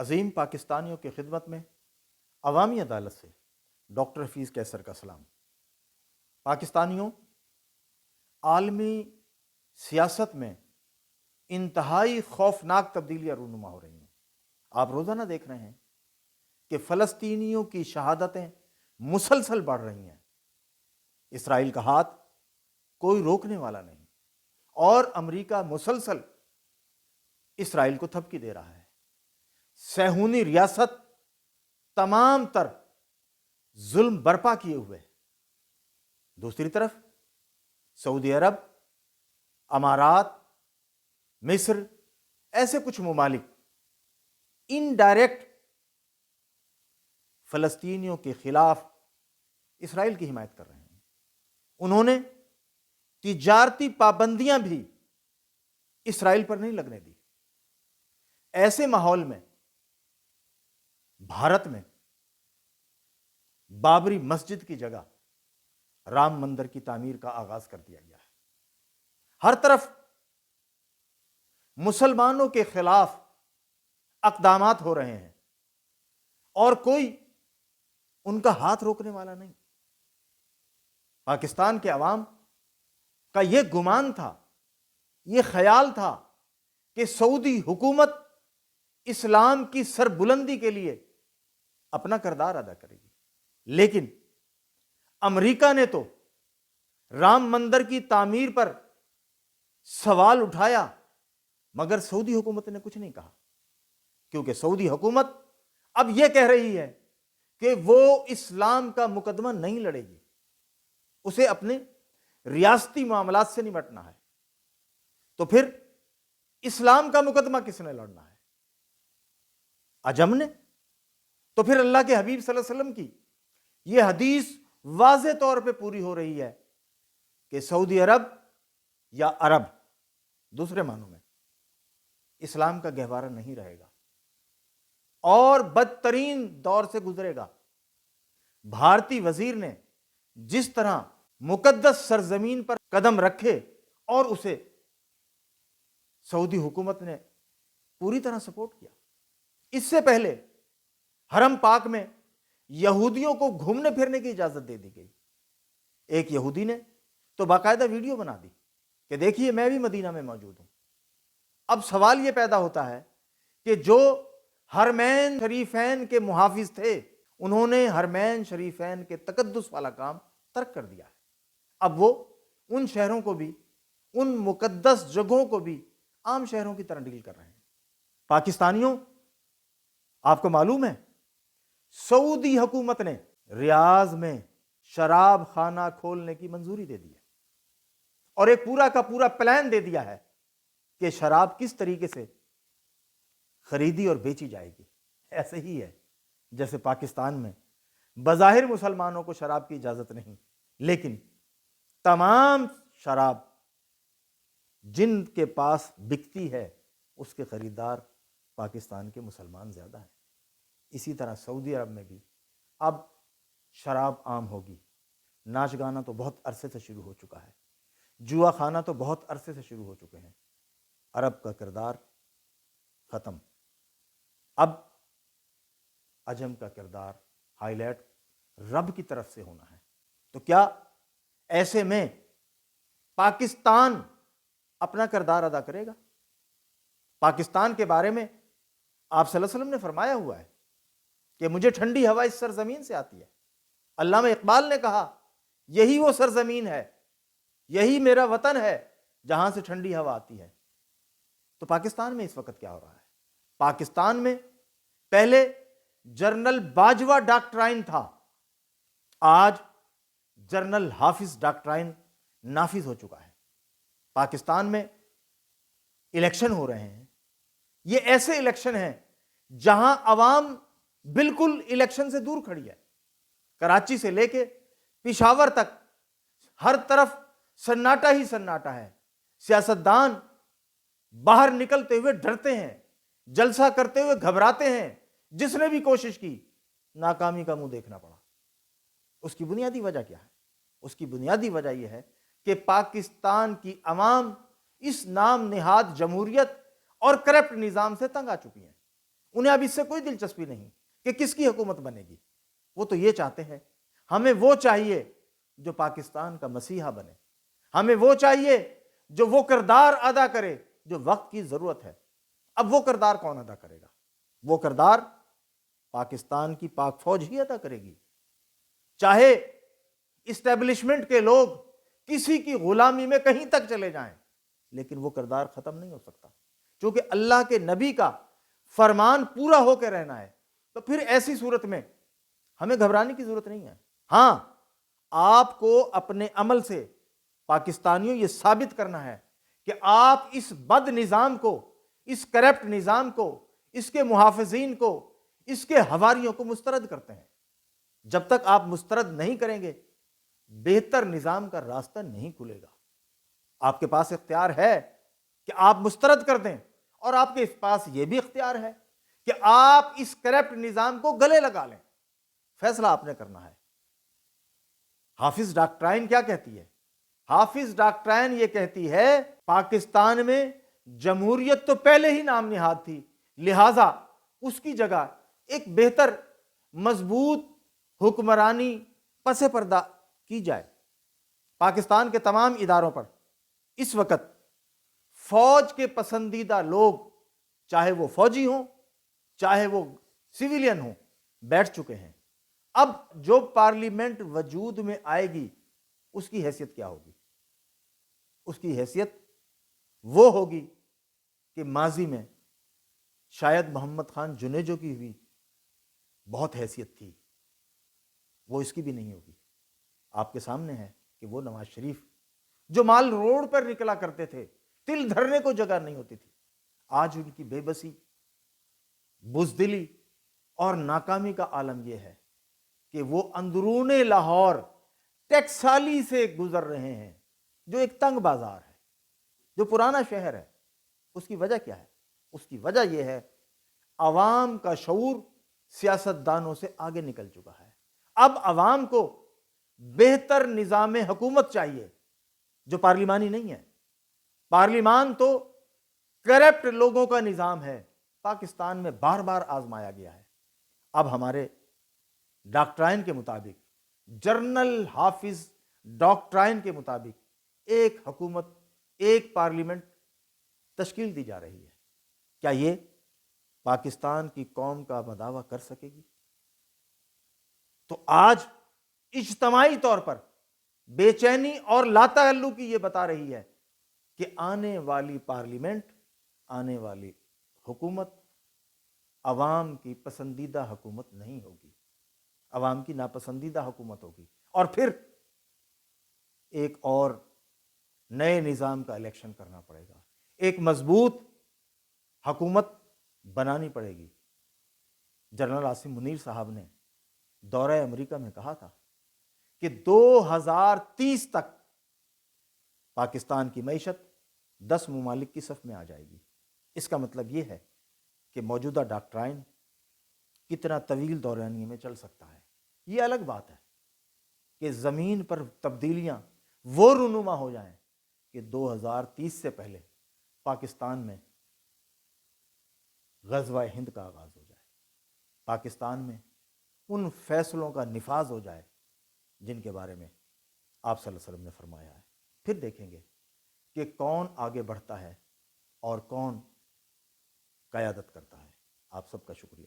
عظیم پاکستانیوں کی خدمت میں عوامی عدالت سے ڈاکٹر حفیظ کیسر کا سلام۔ پاکستانیوں، عالمی سیاست میں انتہائی خوفناک تبدیلیاں رونما ہو رہی ہیں۔ آپ روزانہ دیکھ رہے ہیں کہ فلسطینیوں کی شہادتیں مسلسل بڑھ رہی ہیں۔ اسرائیل کا ہاتھ کوئی روکنے والا نہیں، اور امریکہ مسلسل اسرائیل کو تھپکی دے رہا ہے۔ صہیونی ریاست تمام تر ظلم برپا کیے ہوئے۔ دوسری طرف سعودی عرب، امارات، مصر، ایسے کچھ ممالک انڈائریکٹ فلسطینیوں کے خلاف اسرائیل کی حمایت کر رہے ہیں۔ انہوں نے تجارتی پابندیاں بھی اسرائیل پر نہیں لگنے دی۔ ایسے ماحول میں بھارت میں بابری مسجد کی جگہ رام مندر کی تعمیر کا آغاز کر دیا گیا ہے۔ ہر طرف مسلمانوں کے خلاف اقدامات ہو رہے ہیں، اور کوئی ان کا ہاتھ روکنے والا نہیں۔ پاکستان کے عوام کا یہ گمان تھا، یہ خیال تھا کہ سعودی حکومت اسلام کی سربلندی کے لیے اپنا کردار ادا کرے گی، لیکن امریکہ نے تو رام مندر کی تعمیر پر سوال اٹھایا، مگر سعودی حکومت نے کچھ نہیں کہا، کیونکہ سعودی حکومت اب یہ کہہ رہی ہے کہ وہ اسلام کا مقدمہ نہیں لڑے گی، اسے اپنے ریاستی معاملات سے نمٹنا ہے۔ تو پھر اسلام کا مقدمہ کس نے لڑنا ہے؟ عجم نے؟ تو پھر اللہ کے حبیب صلی اللہ علیہ وسلم کی یہ حدیث واضح طور پہ پوری ہو رہی ہے کہ سعودی عرب یا عرب دوسرے معنوں میں اسلام کا گہوارہ نہیں رہے گا، اور بدترین دور سے گزرے گا۔ بھارتی وزیر نے جس طرح مقدس سرزمین پر قدم رکھے، اور اسے سعودی حکومت نے پوری طرح سپورٹ کیا۔ اس سے پہلے حرم پاک میں یہودیوں کو گھومنے پھرنے کی اجازت دے دی گئی۔ ایک یہودی نے تو باقاعدہ ویڈیو بنا دی کہ دیکھیے میں بھی مدینہ میں موجود ہوں۔ اب سوال یہ پیدا ہوتا ہے کہ جو حرمین شریفین کے محافظ تھے، انہوں نے حرمین شریفین کے تقدس والا کام ترک کر دیا ہے۔ اب وہ ان شہروں کو بھی، ان مقدس جگہوں کو بھی عام شہروں کی طرح ڈیل کر رہے ہیں۔ پاکستانیوں، آپ کو معلوم ہے سعودی حکومت نے ریاض میں شراب خانہ کھولنے کی منظوری دے دی ہے، اور ایک پورا کا پورا پلان دے دیا ہے کہ شراب کس طریقے سے خریدی اور بیچی جائے گی۔ ایسے ہی ہے جیسے پاکستان میں بظاہر مسلمانوں کو شراب کی اجازت نہیں، لیکن تمام شراب جن کے پاس بکتی ہے اس کے خریدار پاکستان کے مسلمان زیادہ ہیں۔ اسی طرح سعودی عرب میں بھی اب شراب عام ہوگی۔ ناچ گانا تو بہت عرصے سے شروع ہو چکا ہے، جوا خانہ تو بہت عرصے سے شروع ہو چکے ہیں۔ عرب کا کردار ختم، اب عجم کا کردار ہائی لائٹ رب کی طرف سے ہونا ہے۔ تو کیا ایسے میں پاکستان اپنا کردار ادا کرے گا؟ پاکستان کے بارے میں آپ صلی اللہ علیہ وسلم نے فرمایا ہوا ہے کہ مجھے ٹھنڈی ہوا اس سرزمین سے آتی ہے۔ علامہ اقبال نے کہا یہی وہ سرزمین ہے، یہی میرا وطن ہے جہاں سے ٹھنڈی ہوا آتی ہے۔ تو پاکستان میں اس وقت کیا ہو رہا ہے؟ پاکستان میں پہلے جنرل باجوہ ڈاکٹرائن تھا، آج جنرل حافظ ڈاکٹرائن نافذ ہو چکا ہے۔ پاکستان میں الیکشن ہو رہے ہیں، یہ ایسے الیکشن ہیں جہاں عوام بالکل الیکشن سے دور کھڑی ہے۔ کراچی سے لے کے پشاور تک ہر طرف سناٹا ہی سناٹا ہے۔ سیاستدان باہر نکلتے ہوئے ڈرتے ہیں، جلسہ کرتے ہوئے گھبراتے ہیں۔ جس نے بھی کوشش کی ناکامی کا منہ دیکھنا پڑا۔ اس کی بنیادی وجہ کیا ہے؟ اس کی بنیادی وجہ یہ ہے کہ پاکستان کی عوام اس نام نہاد جمہوریت اور کرپٹ نظام سے تنگ آ چکی ہیں۔ انہیں اب اس سے کوئی دلچسپی نہیں کہ کس کی حکومت بنے گی. وہ تو یہ چاہتے ہیں ہمیں وہ چاہیے جو پاکستان کا مسیحا بنے, ہمیں وہ چاہیے جو وہ کردار ادا کرے جو وقت کی ضرورت ہے. اب وہ کردار کون ادا کرے گا؟ وہ کردار پاکستان کی پاک فوج ہی ادا کرے گی. چاہے اسٹیبلشمنٹ کے لوگ کسی کی غلامی میں کہیں تک چلے جائیں, لیکن وہ کردار ختم نہیں ہو سکتا, چونکہ اللہ کے نبی کا فرمان پورا ہو کے رہنا ہے. تو پھر ایسی صورت میں ہمیں گھبرانے کی ضرورت نہیں ہے. ہاں, آپ کو اپنے عمل سے پاکستانیوں یہ ثابت کرنا ہے کہ آپ اس بد نظام کو, اس کرپٹ نظام کو, اس کے محافظین کو, اس کے حواریوں کو مسترد کرتے ہیں. جب تک آپ مسترد نہیں کریں گے بہتر نظام کا راستہ نہیں کھلے گا. آپ کے پاس اختیار ہے کہ آپ مسترد کر دیں, اور آپ کے پاس یہ بھی اختیار ہے کہ آپ اس کرپٹ نظام کو گلے لگا لیں. فیصلہ آپ نے کرنا ہے. حافظ ڈاکٹرائن کیا کہتی ہے؟ حافظ ڈاکٹرائن یہ کہتی ہے پاکستان میں جمہوریت تو پہلے ہی نام نہاد تھی, لہذا اس کی جگہ ایک بہتر مضبوط حکمرانی پس پردہ کی جائے. پاکستان کے تمام اداروں پر اس وقت فوج کے پسندیدہ لوگ, چاہے وہ فوجی ہوں چاہے وہ سویلین ہوں, بیٹھ چکے ہیں. اب جو پارلیمنٹ وجود میں آئے گی اس کی حیثیت کیا ہوگی؟ اس کی حیثیت وہ ہوگی کہ ماضی میں شاید محمد خان جنیجو کی ہوئی بہت حیثیت تھی, وہ اس کی بھی نہیں ہوگی. آپ کے سامنے ہے کہ وہ نواز شریف جو مال روڈ پر نکلا کرتے تھے, تل دھرنے کو جگہ نہیں ہوتی تھی, آج ان کی بے بسی, بزدلی اور ناکامی کا عالم یہ ہے کہ وہ اندرون لاہور ٹیکسالی سے گزر رہے ہیں, جو ایک تنگ بازار ہے, جو پرانا شہر ہے. اس کی وجہ کیا ہے؟ اس کی وجہ یہ ہے عوام کا شعور سیاست دانوں سے آگے نکل چکا ہے. اب عوام کو بہتر نظام حکومت چاہیے جو پارلیمانی نہیں ہے. پارلیمان تو کرپٹ لوگوں کا نظام ہے, پاکستان میں بار بار آزمایا گیا ہے. اب ہمارے ڈاکٹرائن کے مطابق, جنرل حافظ ڈاکٹرائن کے مطابق, ایک حکومت ایک پارلیمنٹ تشکیل دی جا رہی ہے. کیا یہ پاکستان کی قوم کا مداوع کر سکے گی؟ تو آج اجتماعی طور پر بے چینی اور لاتعلقی یہ بتا رہی ہے کہ آنے والی پارلیمنٹ, آنے والی حکومت عوام کی پسندیدہ حکومت نہیں ہوگی, عوام کی ناپسندیدہ حکومت ہوگی. اور پھر ایک اور نئے نظام کا الیکشن کرنا پڑے گا, ایک مضبوط حکومت بنانی پڑے گی. جنرل عاصم منیر صاحب نے دورہ امریکہ میں کہا تھا کہ 2030 تک پاکستان کی معیشت 10 ممالک کی صف میں آ جائے گی. اس کا مطلب یہ ہے کہ موجودہ ڈاکٹرائن کتنا طویل دورانیے میں چل سکتا ہے. یہ الگ بات ہے کہ زمین پر تبدیلیاں وہ رونما ہو جائیں کہ 2030 سے پہلے پاکستان میں غزوہ ہند کا آغاز ہو جائے, پاکستان میں ان فیصلوں کا نفاذ ہو جائے جن کے بارے میں آپ صلی اللہ علیہ وسلم نے فرمایا ہے. پھر دیکھیں گے کہ کون آگے بڑھتا ہے اور کون قیادت کرتا ہے. آپ سب کا شکریہ.